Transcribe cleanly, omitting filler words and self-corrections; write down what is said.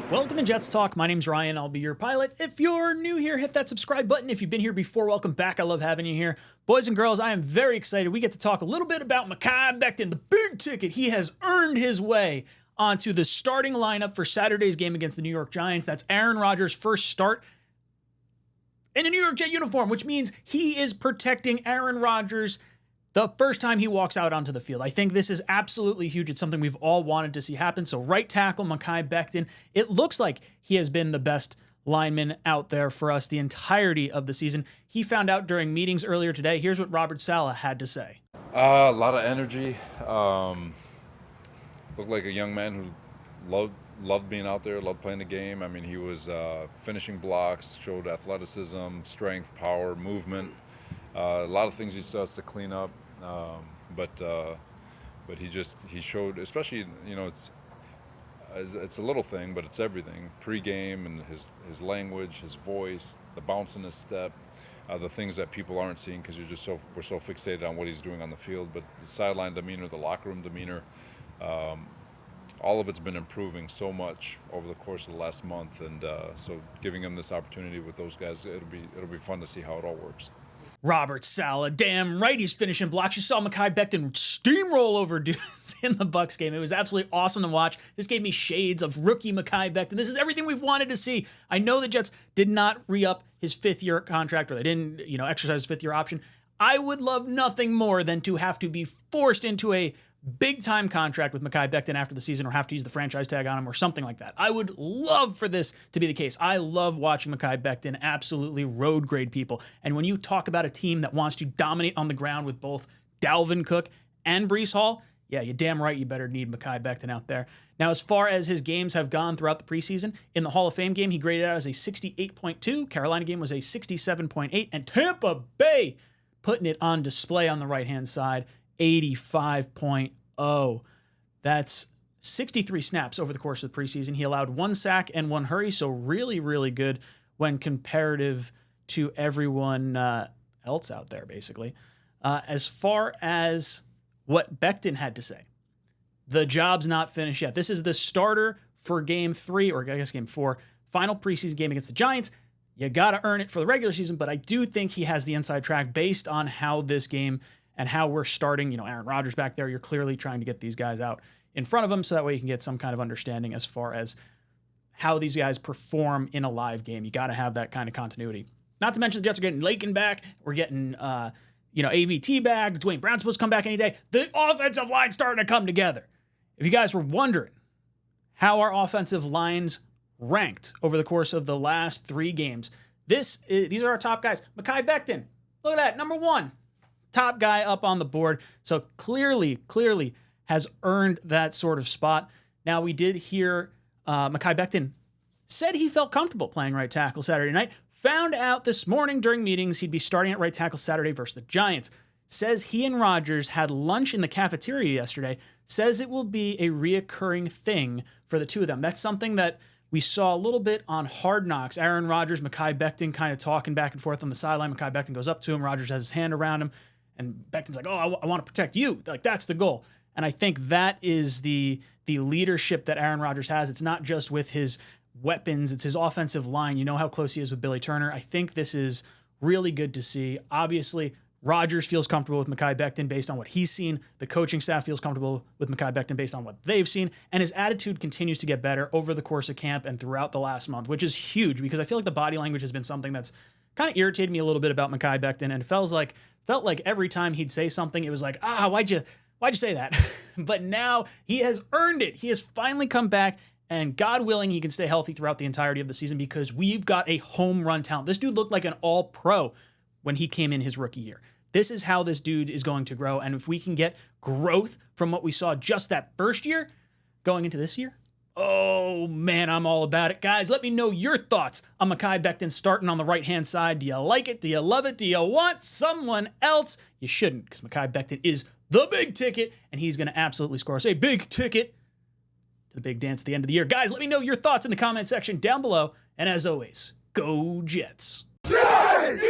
Welcome to Jets Talk. My name's Ryan. I'll be your pilot. If you're new here, hit that subscribe button. If you've been here before, welcome back. I love having you here. Boys and girls, I am very excited. We get to talk a little bit about Mekhi Becton, the big ticket. He has earned his way onto the starting lineup for Saturday's game against the New York Giants. That's Aaron Rodgers' first start in a New York Jet uniform, which means he is protecting Aaron Rodgers the first time he walks out onto the field. I think this is absolutely huge. It's something we've all wanted to see happen. So right tackle, Mekhi Becton, it looks like he has been the best lineman out there for us the entirety of the season. He found out during meetings earlier today. Here's what Robert Saleh had to say. A lot of energy. Looked like a young man who loved being out there, loved playing the game. I mean, he was finishing blocks, showed athleticism, strength, power, movement. A lot of things he still has to clean up. But he showed, especially, it's a little thing, but it's everything. Pre-game and his language, his voice, the bounce in his step, the things that people aren't seeing because we're so fixated on what he's doing on the field. But the sideline demeanor, the locker room demeanor, all of it's been improving so much over the course of the last month, and so giving him this opportunity with those guys, it'll be fun to see how it all works. Robert Saleh, damn right he's finishing blocks. You saw Mekhi Becton steamroll over dudes in the Bucs game. It was absolutely awesome to watch. This gave me shades of rookie Mekhi Becton. This is everything we've wanted to see. I know the Jets did not re-up his fifth-year contract, or they didn't, exercise his fifth-year option. I would love nothing more than to have to be forced into a big-time contract with Mekhi Becton after the season, or have to use the franchise tag on him or something like that. I would love for this to be the case. I love watching Mekhi Becton absolutely road grade people. And when you talk about a team that wants to dominate on the ground with both Dalvin Cook and Breece Hall, yeah, you're damn right you better need Mekhi Becton out there. Now, as far as his games have gone throughout the preseason, in the Hall of Fame game, he graded out as a 68.2. Carolina game was a 67.8. And Tampa Bay putting it on display on the right-hand side, 85.0. That's 63 snaps over the course of the preseason. He allowed 1 sack and 1 hurry, so really, really good when comparative to everyone else out there, basically. As far as what Becton had to say, the job's not finished yet. This is the starter for Game 3, or I guess Game 4, final preseason game against the Giants. You got to earn it for the regular season, but I do think he has the inside track based on how this game and how we're starting, Aaron Rodgers back there. You're clearly trying to get these guys out in front of him so that way you can get some kind of understanding as far as how these guys perform in a live game. You got to have that kind of continuity. Not to mention the Jets are getting Lakin back. We're getting, AVT back. Dwayne Brown's supposed to come back any day. The offensive line's starting to come together. If you guys were wondering how our offensive lines ranked over the course of the last 3 games, these are our top guys. Mekhi Becton, look at that, number 1. Top guy up on the board. So clearly has earned that sort of spot. Now, we did hear Mekhi Becton said he felt comfortable playing right tackle Saturday night. Found out this morning during meetings he'd be starting at right tackle Saturday versus the Giants. Says he and Rodgers had lunch in the cafeteria yesterday. Says it will be a reoccurring thing for the two of them. That's something that we saw a little bit on Hard Knocks. Aaron Rodgers, Mekhi Becton kind of talking back and forth on the sideline. Mekhi Becton goes up to him. Rodgers has his hand around him. And Becton's like, I want to protect you. Like, that's the goal. And I think that is the leadership that Aaron Rodgers has. It's not just with his weapons. It's his offensive line. You know how close he is with Billy Turner. I think this is really good to see. Obviously, Rodgers feels comfortable with Mekhi Becton based on what he's seen. The coaching staff feels comfortable with Mekhi Becton based on what they've seen. And his attitude continues to get better over the course of camp and throughout the last month, which is huge because I feel like the body language has been something that's kind of irritated me a little bit about Mekhi Becton, and it felt like every time he'd say something, it was like, why'd you say that? But now he has earned it. He has finally come back, and God willing, he can stay healthy throughout the entirety of the season because we've got a home run talent. This dude looked like an all-pro when he came in his rookie year. This is how this dude is going to grow, and if we can get growth from what we saw just that first year going into this year, oh, man, I'm all about it. Guys, let me know your thoughts on Mekhi Becton starting on the right-hand side. Do you like it? Do you love it? Do you want someone else? You shouldn't, because Mekhi Becton is the big ticket, and he's going to absolutely score us a big ticket to the big dance at the end of the year. Guys, let me know your thoughts in the comment section down below. And as always, go Jets. Jets!